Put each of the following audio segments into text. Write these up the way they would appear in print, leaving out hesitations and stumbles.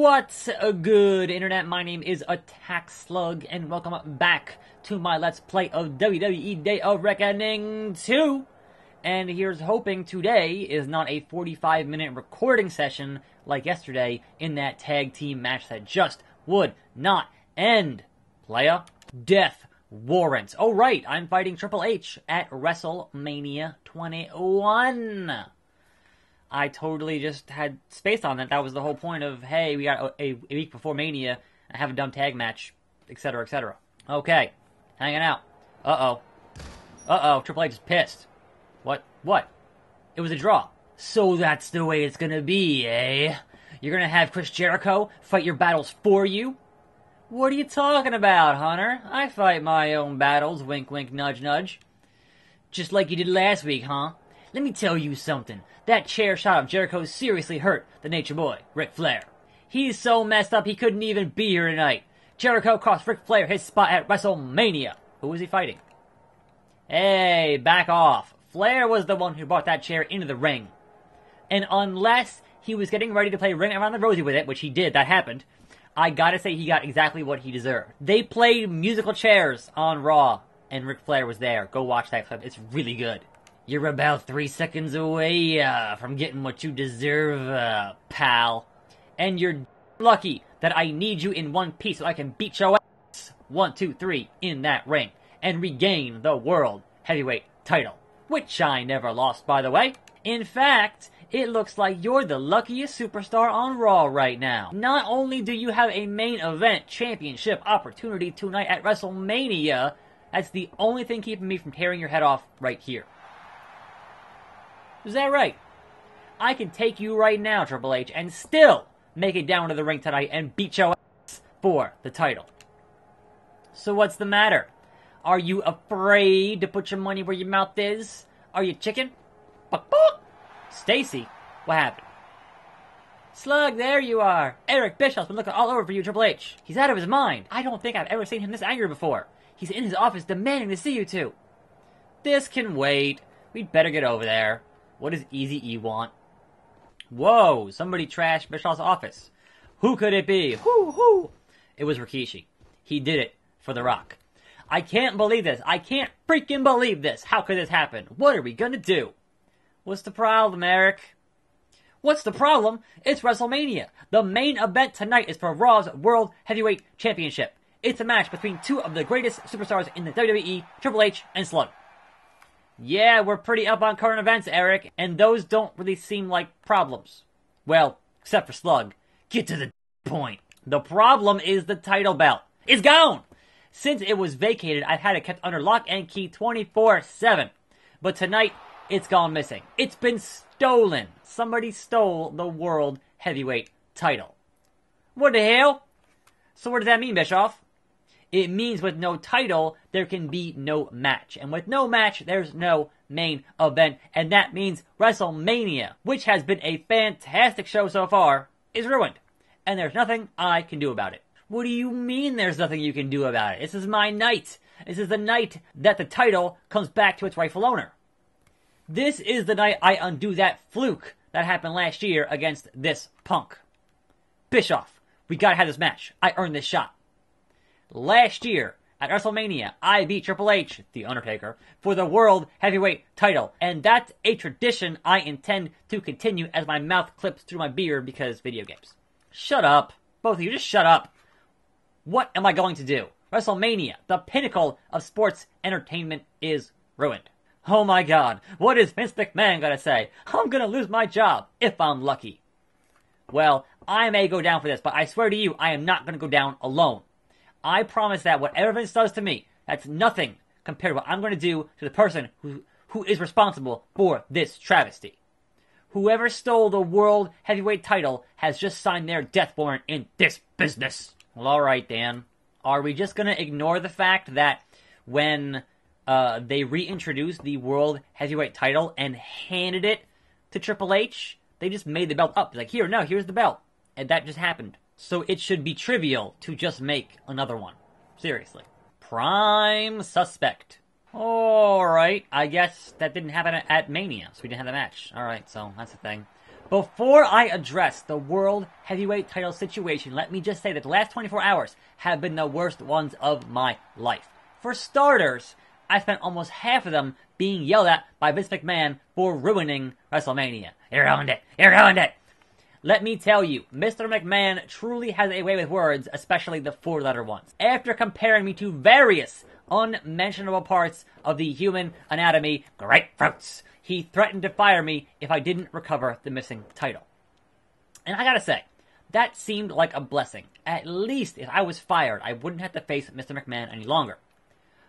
What's good, Internet? My name is attackslug, and welcome back to my Let's Play of WWE Day of Reckoning 2. And here's hoping today is not a 45-minute recording session like yesterday in that tag team match that just would not end. Playa, death warrants. Oh right, I'm fighting Triple H at WrestleMania 21. I totally just had spaced on that. That was the whole point of, hey, we got a week before Mania, and have a dumb tag match, etc., etc. Okay, hanging out. Uh-oh, Triple H is pissed. What? It was a draw. So that's the way it's gonna be, eh? You're gonna have Chris Jericho fight your battles for you? What are you talking about, Hunter? I fight my own battles, wink wink, nudge nudge. Just like you did last week, huh? Let me tell you something. That chair shot of Jericho seriously hurt the Nature Boy, Ric Flair. He's so messed up he couldn't even be here tonight. Jericho cost Ric Flair his spot at WrestleMania. Who was he fighting? Hey, back off. Flair was the one who brought that chair into the ring. And unless he was getting ready to play Ring Around the Rosie with it, which he did, that happened, I gotta say he got exactly what he deserved. They played musical chairs on Raw, and Ric Flair was there. Go watch that clip. It's really good. You're about 3 seconds away from getting what you deserve, pal. And you're lucky that I need you in one piece so I can beat your ass 1, 2, 3 in that ring and regain the World Heavyweight title, which I never lost, by the way. In fact, it looks like you're the luckiest superstar on Raw right now. Not only do you have a main event championship opportunity tonight at WrestleMania, that's the only thing keeping me from tearing your head off right here. Is that right? I can take you right now, Triple H, and still make it down to the ring tonight and beat your ass for the title. So what's the matter? Are you afraid to put your money where your mouth is? Are you chicken? Buck, buck. Stacy, what happened? Slug, there you are. Eric Bischoff's been looking all over for you, Triple H. He's out of his mind. I don't think I've ever seen him this angry before. He's in his office demanding to see you two. This can wait. We'd better get over there. What does Easy E want? Whoa, somebody trashed Bischoff's office. Who could it be? Who? It was Rikishi. He did it for The Rock. I can't believe this. I can't freaking believe this. How could this happen? What are we gonna do? What's the problem, Eric? What's the problem? It's WrestleMania. The main event tonight is for Raw's World Heavyweight Championship. It's a match between two of the greatest superstars in the WWE, Triple H and Slug. Yeah, we're pretty up on current events, Eric, and those don't really seem like problems. Well, except for Slug. Get to the point. The problem is the title belt. It's gone! Since it was vacated, I've had it kept under lock and key 24/7. But tonight, it's gone missing. It's been stolen. Somebody stole the World Heavyweight title. What the hell? So what does that mean, Bischoff? It means with no title, there can be no match. And with no match, there's no main event. And that means WrestleMania, which has been a fantastic show so far, is ruined. And there's nothing I can do about it. What do you mean there's nothing you can do about it? This is my night. This is the night that the title comes back to its rightful owner. This is the night I undo that fluke that happened last year against this punk. Bischoff, we gotta have this match. I earned this shot. Last year, at WrestleMania, I beat Triple H, The Undertaker, for the World Heavyweight title. And that's a tradition I intend to continue as my mouth clips through my beard because video games. Shut up. Both of you, just shut up. What am I going to do? WrestleMania, the pinnacle of sports entertainment, is ruined. Oh my god, what is Vince McMahon gonna say? I'm gonna lose my job, if I'm lucky. Well, I may go down for this, but I swear to you, I am not gonna go down alone. I promise that whatever Vince does to me, that's nothing compared to what I'm going to do to the person who is responsible for this travesty. Whoever stole the World Heavyweight title has just signed their death warrant in this business. Well, alright, Dan. Are we just going to ignore the fact that when they reintroduced the World Heavyweight title and handed it to Triple H, they just made the belt up? Like, here's the belt. And that just happened. So it should be trivial to just make another one. Seriously. Prime suspect. Alright, I guess that didn't happen at Mania, so we didn't have the match. Alright, so that's the thing. Before I address the World Heavyweight title situation, let me just say that the last 24 hours have been the worst ones of my life. For starters, I spent almost half of them being yelled at by Vince McMahon for ruining WrestleMania. You ruined it! You ruined it! Let me tell you, Mr. McMahon truly has a way with words, especially the four-letter ones. After comparing me to various unmentionable parts of the human anatomy, grapefruits, he threatened to fire me if I didn't recover the missing title. And I gotta say, that seemed like a blessing. At least if I was fired, I wouldn't have to face Mr. McMahon any longer.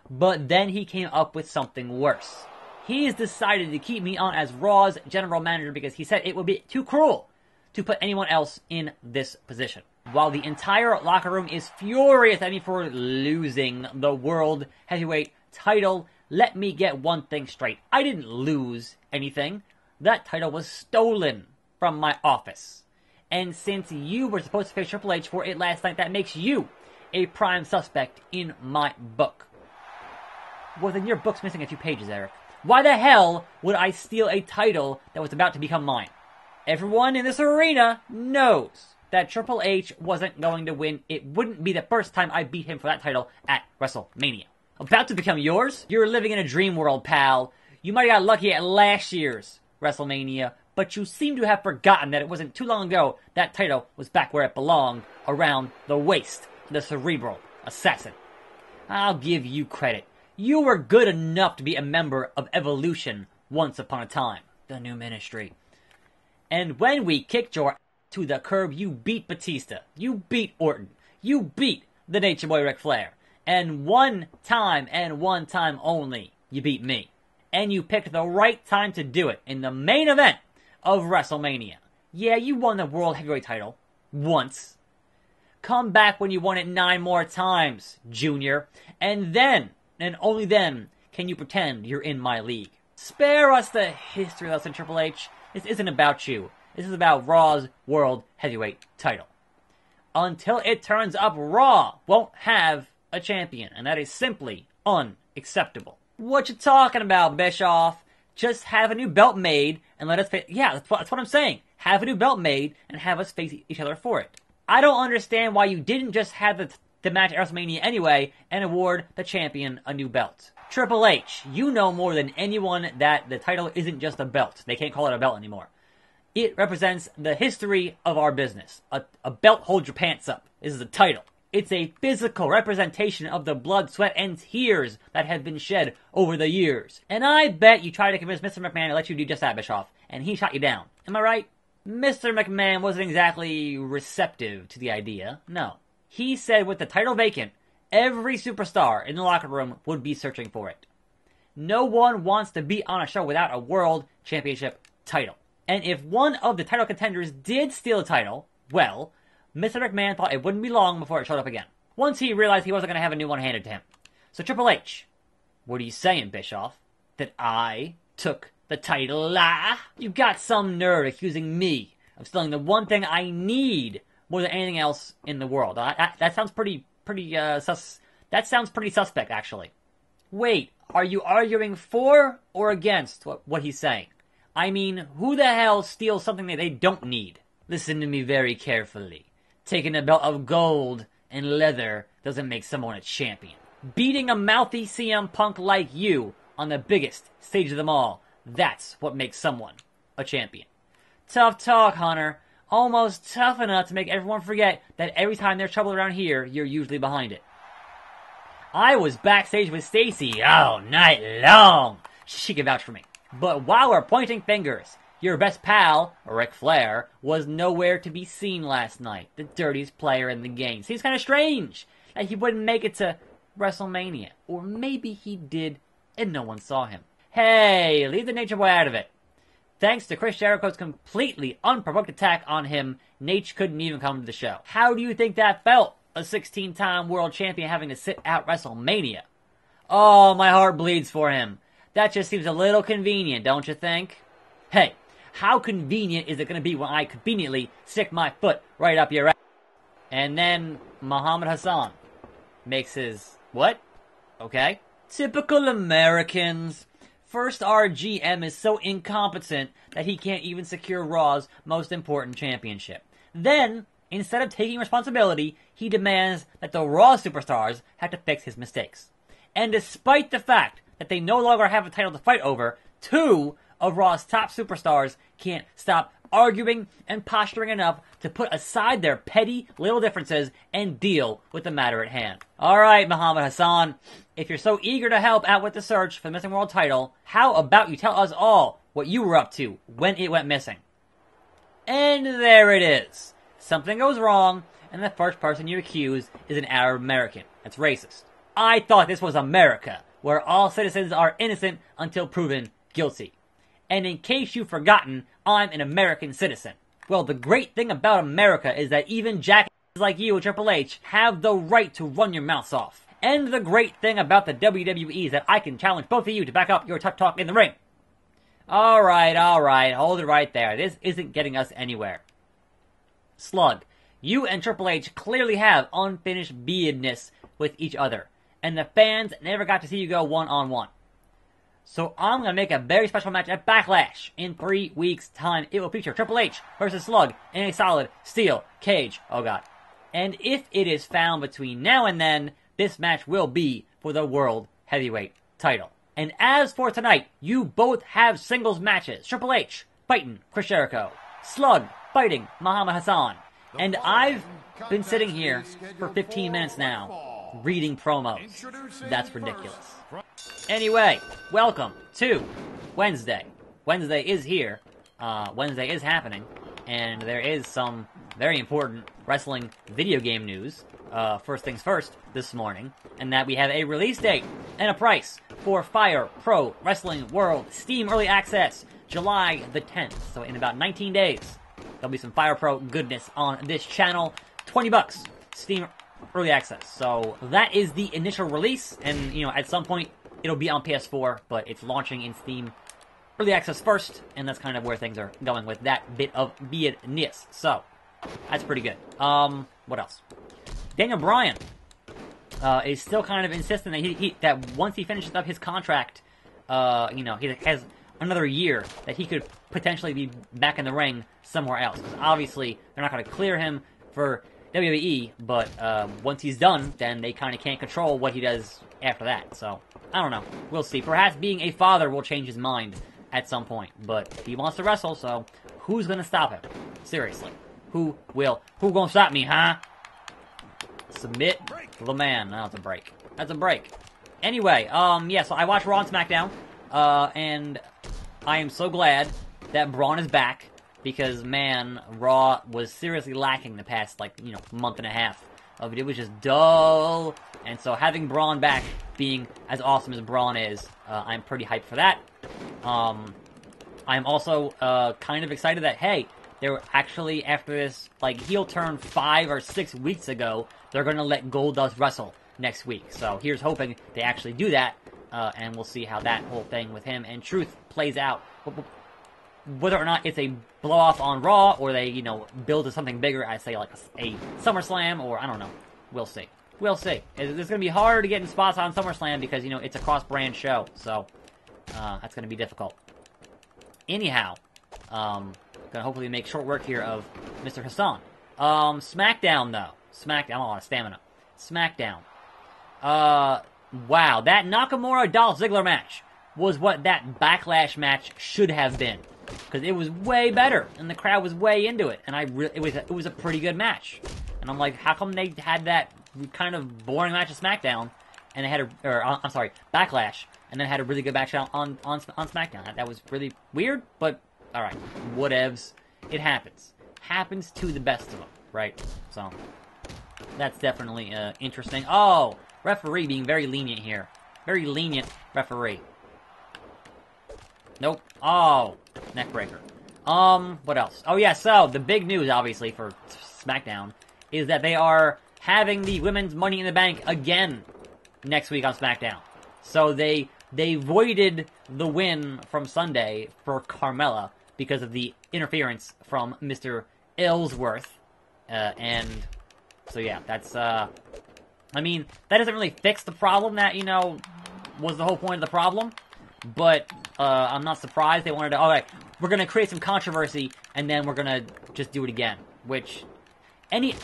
But then he came up with something worse. He's decided to keep me on as Raw's general manager because he said it would be too cruel to put anyone else in this position. While the entire locker room is furious at me for losing the World Heavyweight title, let me get one thing straight. I didn't lose anything. That title was stolen from my office. And since you were supposed to face Triple H for it last night, that makes you a prime suspect in my book. Well, then your book's missing a few pages, Eric. Why the hell would I steal a title that was about to become mine? Everyone in this arena knows that Triple H wasn't going to win. It wouldn't be the first time I beat him for that title at WrestleMania. About to become yours? You're living in a dream world, pal. You might have got lucky at last year's WrestleMania, but you seem to have forgotten that it wasn't too long ago that title was back where it belonged, around the waist of the cerebral assassin. I'll give you credit. You were good enough to be a member of Evolution once upon a time. The new ministry. And when we kicked your ass to the curb, you beat Batista. You beat Orton. You beat the Nature Boy Ric Flair. And one time only, you beat me. And you picked the right time to do it in the main event of WrestleMania. Yeah, you won the World Heavyweight title. Once. Come back when you won it 9 more times, Junior. And then, and only then, can you pretend you're in my league. Spare us the history lesson, Triple H. This isn't about you. This is about Raw's World Heavyweight title. Until it turns up, Raw won't have a champion, and that is simply unacceptable. What you talking about, Bischoff? Just have a new belt made and let us face... Yeah, that's what I'm saying. Have a new belt made and have us face each other for it. I don't understand why you didn't just have the match at WrestleMania anyway and award the champion a new belt. Triple H, you know more than anyone that the title isn't just a belt. They can't call it a belt anymore. It represents the history of our business. A belt holds your pants up. This is a title. It's a physical representation of the blood, sweat, and tears that have been shed over the years. And I bet you tried to convince Mr. McMahon to let you do just that, Bischoff, and he shot you down. Am I right? Mr. McMahon wasn't exactly receptive to the idea. No. He said with the title vacant, every superstar in the locker room would be searching for it. No one wants to be on a show without a world championship title. And if one of the title contenders did steal a title, well, Mr. McMahon thought it wouldn't be long before it showed up again. Once he realized he wasn't going to have a new one handed to him. So Triple H, what are you saying, Bischoff? That I took the title? You've got some nerve accusing me of stealing the one thing I need more than anything else in the world. That sounds pretty suspect, actually. Wait, are you arguing for or against what he's saying? I mean, who the hell steals something that they don't need? Listen to me very carefully. Taking a belt of gold and leather doesn't make someone a champion. Beating a mouthy CM Punk like you on the biggest stage of them all, that's what makes someone a champion. Tough talk, Hunter. Almost tough enough to make everyone forget that every time there's trouble around here, you're usually behind it. I was backstage with Stacy all night long. She can vouch for me. But while we're pointing fingers, your best pal, Ric Flair, was nowhere to be seen last night. The dirtiest player in the game. Seems kind of strange that he wouldn't make it to WrestleMania. Or maybe he did and no one saw him. Hey, leave the Nature Boy out of it. Thanks to Chris Jericho's completely unprovoked attack on him, Nate couldn't even come to the show. How do you think that felt? A 16-time world champion having to sit out WrestleMania. Oh, my heart bleeds for him. That just seems a little convenient, don't you think? Hey, how convenient is it going to be when I conveniently stick my foot right up your ass? And then Muhammad Hassan makes his... what? Okay. Typical Americans. First, our GM is so incompetent that he can't even secure Raw's most important championship. Then, instead of taking responsibility, he demands that the Raw superstars have to fix his mistakes. And despite the fact that they no longer have a title to fight over, 2 of Raw's top superstars can't stop arguing and posturing enough to put aside their petty little differences and deal with the matter at hand. Alright, Muhammad Hassan, if you're so eager to help out with the search for the missing world title, how about you tell us all what you were up to when it went missing? And there it is. Something goes wrong, and the first person you accuse is an Arab American. That's racist. I thought this was America, where all citizens are innocent until proven guilty. And in case you've forgotten, I'm an American citizen. Well, the great thing about America is that even jackasses like you and Triple H have the right to run your mouths off. And the great thing about the WWE is that I can challenge both of you to back up your tough talk in the ring. Alright, hold it right there. This isn't getting us anywhere. Slug, you and Triple H clearly have unfinished business with each other, and the fans never got to see you go one-on-one. So I'm going to make a very special match at Backlash. In 3 weeks' time, it will feature Triple H versus Slug in a solid steel cage. Oh god. And if it is found between now and then, this match will be for the World Heavyweight title. And as for tonight, you both have singles matches. Triple H fighting Chris Jericho. Slug fighting Muhammad Hassan. And I've been sitting here for 15 minutes now, reading promos. That's ridiculous. Anyway, welcome to Wednesday. Wednesday is here. Wednesday is happening. And there is some very important wrestling video game news. First things first, this morning. And that we have a release date and a price for Fire Pro Wrestling World Steam Early Access. July the 10th. So in about 19 days, there'll be some Fire Pro goodness on this channel. $20. Steam Early Access. So that is the initial release. And, you know, at some point, it'll be on PS4, but it's launching in Steam Early Access first, and that's kind of where things are going with that bit of business. So, that's pretty good. What else? Daniel Bryan is still kind of insisting that that once he finishes up his contract, you know, he has another year that he could potentially be back in the ring somewhere else. Because obviously, they're not going to clear him for WWE, but once he's done, then they kind of can't control what he does after that. So, I don't know. We'll see. Perhaps being a father will change his mind at some point. But he wants to wrestle, so who's going to stop him? Seriously. Who gonna stop me, huh? Submit to the man. No, that's a break. That's a break. Anyway, yeah, so I watched Raw and SmackDown, and I am so glad that Braun is back, because, man, Raw was seriously lacking the past, like, you know, month and a half of it. It was just dull, and so having Braun back, being as awesome as Braun is, I'm pretty hyped for that. I'm also kind of excited that, hey, they were actually, after this, like, heel turn 5 or 6 weeks ago, they're going to let Goldust wrestle next week. So here's hoping they actually do that, and we'll see how that whole thing with him and Truth plays out. Whether or not it's a blow-off on Raw, or they, you know, build to something bigger, I say, like a SummerSlam, or I don't know. We'll see. We'll see. It's going to be hard to get in spots on SummerSlam because, you know, it's a cross-brand show. So, that's going to be difficult. Anyhow, gonna hopefully make short work here of Mr. Hassan. SmackDown, though. SmackDown. I'm on a lot of stamina. SmackDown. Wow. That Nakamura-Dolph Ziggler match was what that Backlash match should have been. Because it was way better, and the crowd was way into it. And it was a pretty good match. And I'm like, how come they had that kind of boring match at SmackDown, and they had Backlash, and then had a really good match on SmackDown? That was really weird, but alright, whatevs. It happens. Happens to the best of them, right? So, that's definitely interesting. Oh, referee being very lenient here. Very lenient referee. Nope. Oh, neckbreaker. What else? Oh yeah, so, the big news, obviously, for SmackDown, is that they are having the Women's Money in the Bank again next week on SmackDown. So, they voided the win from Sunday for Carmella because of the interference from Mr. Ellsworth. And so yeah, that's, I mean, that doesn't really fix the problem that, you know, was the whole point of the problem. But I'm not surprised they wanted to, alright, we're going to create some controversy, and then we're going to just do it again. Which, any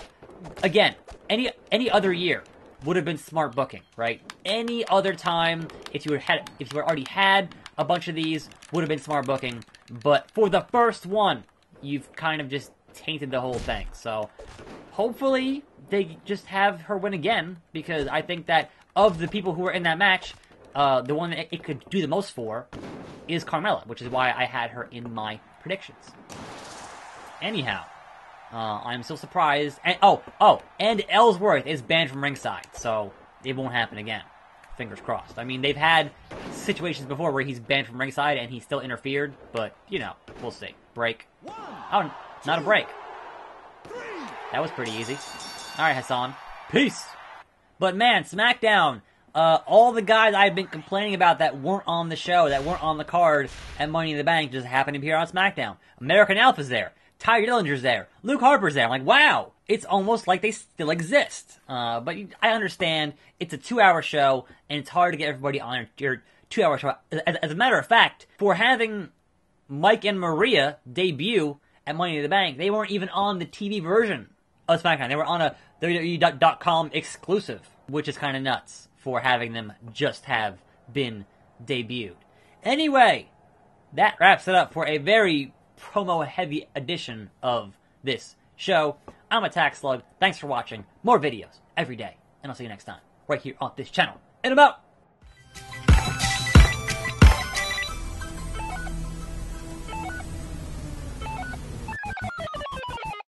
other year would have been smart booking, right? Any other time, if you had already had a bunch of these, would have been smart booking. But for the first one, you've kind of just tainted the whole thing. So, hopefully, they just have her win again, because I think that of the people who were in that match, the one that it could do the most for is Carmella, which is why I had her in my predictions. Anyhow, I'm still surprised. And, and Ellsworth is banned from ringside, so it won't happen again. Fingers crossed. I mean, they've had situations before where he's banned from ringside and he still interfered, but, you know, we'll see. Break. Oh, not a break. That was pretty easy. Alright, Hassan. Peace! But man, SmackDown, all the guys I've been complaining about that weren't on the show, that weren't on the card at Money in the Bank, just happened to appear on SmackDown. American Alpha's there. Ty Dillinger's there. Luke Harper's there. I'm like, wow, it's almost like they still exist. But I understand it's a 2-hour show, and it's hard to get everybody on your 2-hour show. As a matter of fact, for having Mike and Maria debut at Money in the Bank, they weren't even on the TV version of SmackDown. They were on a WWE.com exclusive, which is kind of nuts for having them just have been debuted. Anyway, that wraps it up for a very promo-heavy edition of this show. I'm attackslug. Thanks for watching. More videos every day. And I'll see you next time, right here on this channel. And I'm out!